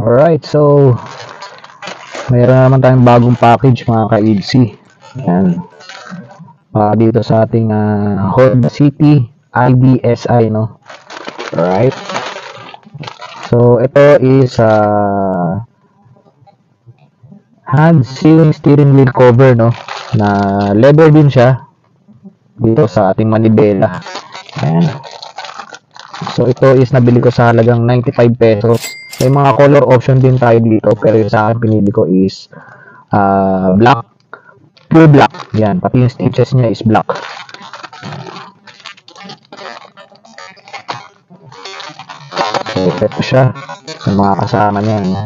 Alright, so mayroon naman tayong bagong package mga ka-EDC. Yan. Dito sa ating Honda City IDSI, no? Alright. So, ito is hand sealing steering wheel cover, no? Na leather din siya dito sa ating manibela. Ayan. So, ito is nabili ko sa halagang 95 pesos. May mga color option din tayo dito, pero yung sa akin pinili ko is black, pure black. Yan, pati yung stitches niya is black. So, ito siya. Yung mga kasama niya.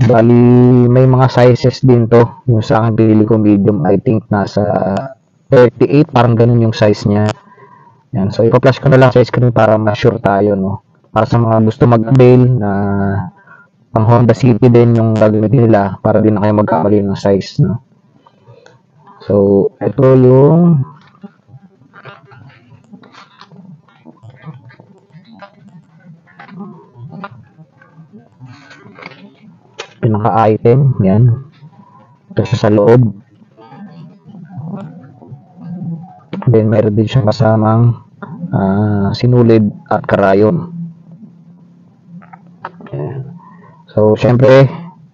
Bali, may mga sizes din to. Yung sa akin pinili ko medium, I think nasa 38, parang ganun yung size niya. Yan, so ipa-flash ko na lang sa screen para ma-sure tayo, no? Para sa mga gusto mag-avail na pang Honda City din yung gagamitin nila para din na kayo magkamali ng size, no? So, ito yung pinaka-item, yan. Ito siya sa loob. Then, meron din siyang kasamang sinulid at karayon. Ayan. So, syempre,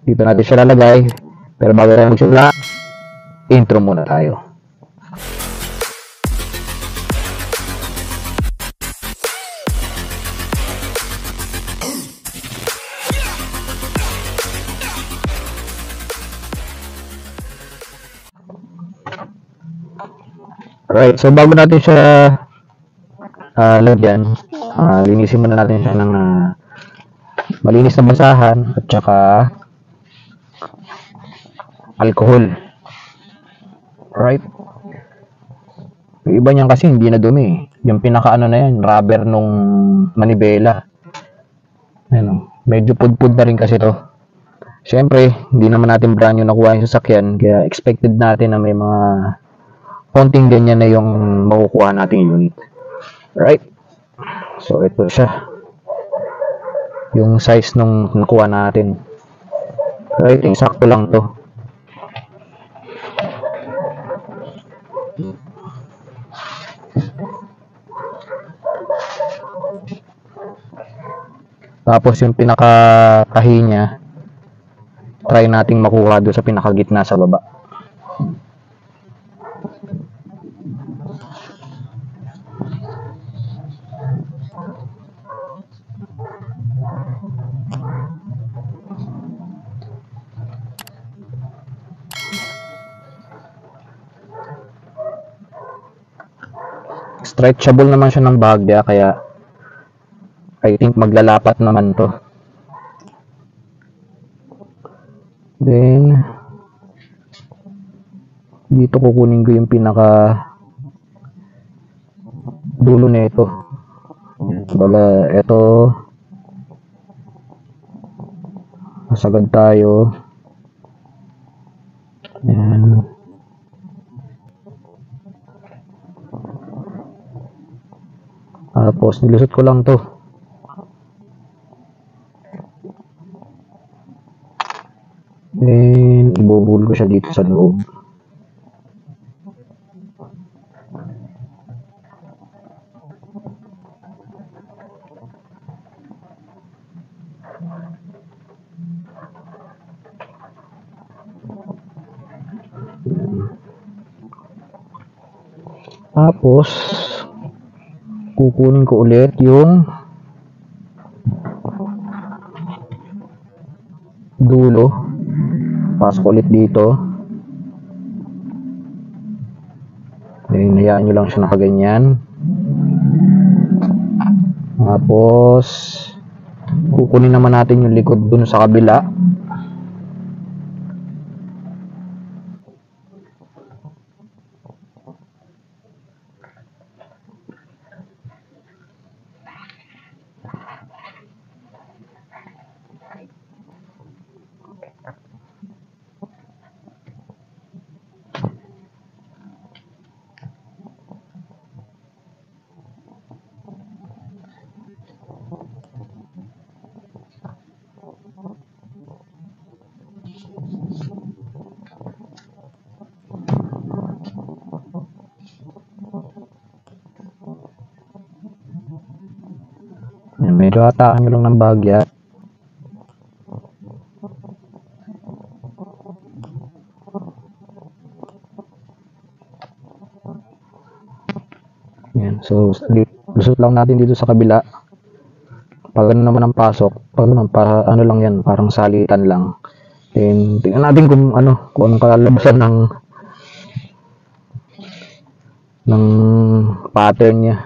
dito natin siya lalagay. Pero bago tayo magsimula, intro muna tayo. Alright, so bago natin siya lagyan, linisin muna natin siya ng malinis na basahan at saka alcohol. Alright. Yung iba niyan kasi hindi na dumi. Yung pinaka-ano na yan, rubber nung manibela. Ano, medyo pudpud na rin kasi to. Siyempre, hindi naman natin brand new nakuha yung sasakyan, kaya expected natin na may mga konting ganyan na yung makukuha nating unit. Right? So, ito siya. Yung size nung nakuha natin. Right? Eksakto lang to. Tapos yung pinaka-tahi niya, try nating makuha doon sa pinakagitna sa baba. Stretchable naman siya ng bahagya, kaya I think maglalapat naman to. Then, dito kukunin ko yung pinaka dulo nito. Bala, ito masagad tayo. Ayan. Tapos, nilusot ko lang to. Then, ibubuhol ko siya dito sa loob. Tapos, kukunin ko ulit yung dulo. Pasok ulit dito. Then, hayaan nyo lang siya nakaganyan. Tapos, kukunin naman natin yung likod dun sa kabila. Medyo hatakan nyo lang ng bagya. Yan. So, lusot lang natin dito sa kabila. Pag ano naman ang pasok, pag ano, para ano lang yan, parang salitan lang. And tingnan natin kung anong kalalabasan ng pattern niya.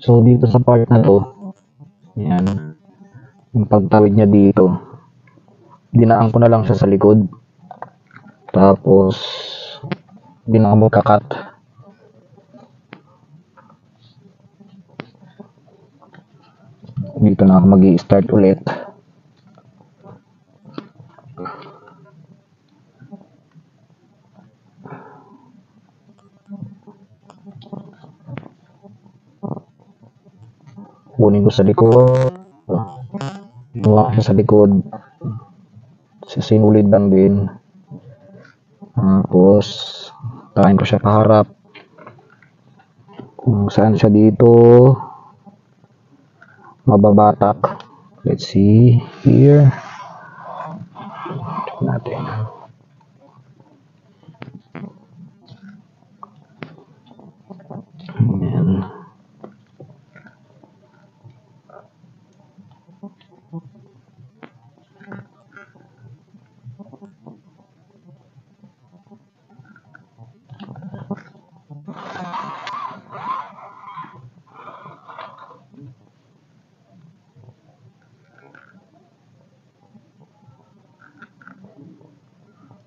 So, dito sa part na to, yan, yung pagtawid niya dito, dinaan ko na lang siya sa likod. Tapos, hindi na ako magkakat. Dito na ako mag-i-start ulit. Kunin ko sa likod. Buwa siya sa likod. Sinulid lang din. Tapos, takin ko siya paharap. Kung saan siya dito mababatak. Let's see here. natin. Ayan.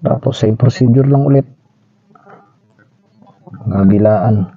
Tapos same procedure lang ulit. Kabilaan.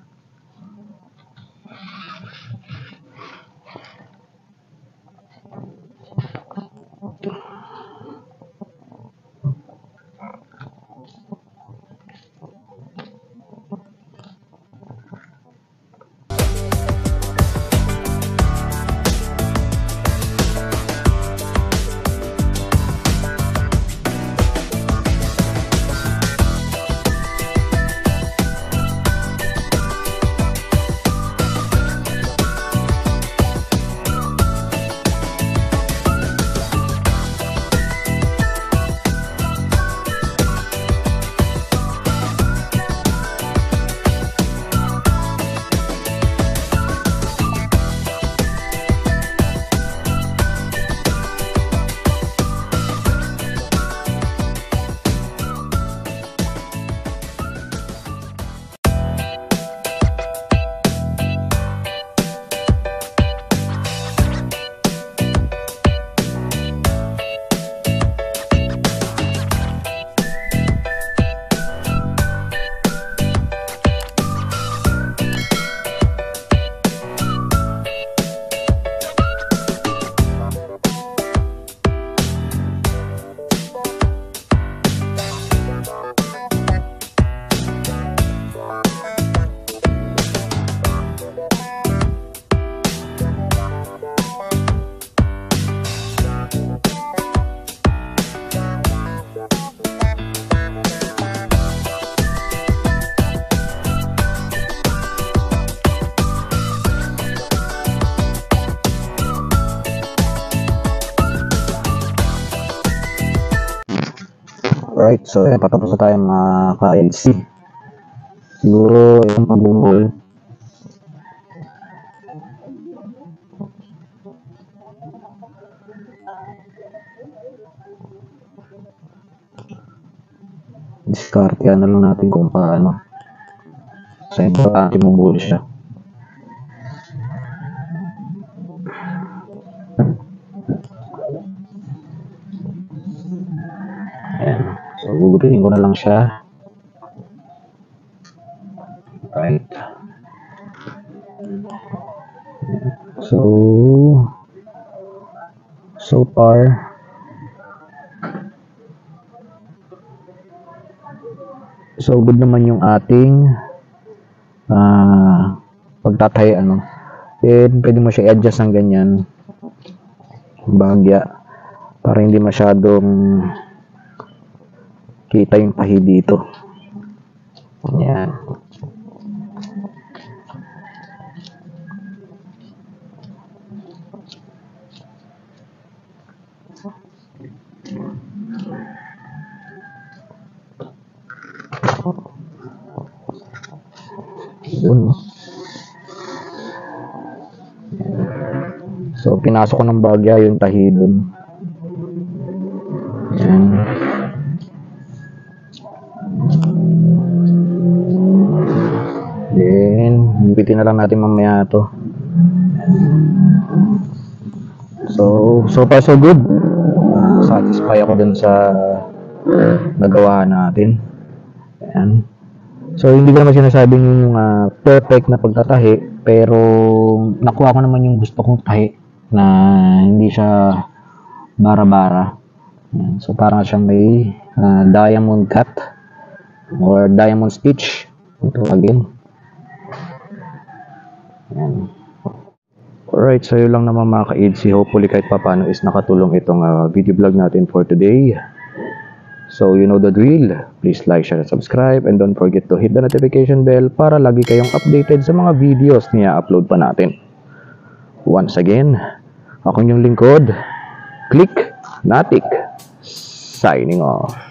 Alright, so patapos na tayo mga ka-LC. Siguro yung pagbubol. Diskarte na lang natin kung paano. Sa importante mong buli siya. Ayan. So, gugupitin ko na lang siya. Right. So far, so good naman yung ating pagtatahi, ano. Then, pwede mo siya i-adjust ng ganyan. Bahagya. Para hindi masyadong kita yung tahi dito. Yan. Yun. So, pinasok ko ng bagya yung tahi dun. Yan. Then, gupitin na lang natin mamaya to. So far so good. Satisfy ako dun sa nagawa natin. Ayan. So, hindi ko naman sinasabing yung perfect na pagtatahi, pero nakuha ko naman yung gusto kong tahi na hindi siya bara-bara. Ayan. So, parang siyang may diamond cut or diamond stitch. Ito again. Ayan. Alright, so yun lang naman mga ka-EDC. Hopefully kahit papano is nakatulong itong video vlog natin for today. So you know the drill. Please like, share, and subscribe. And don't forget to hit the notification bell para lagi kayong updated sa mga videos na i-upload pa natin. Once again, ako yung lingkod, Click Natik. signing off.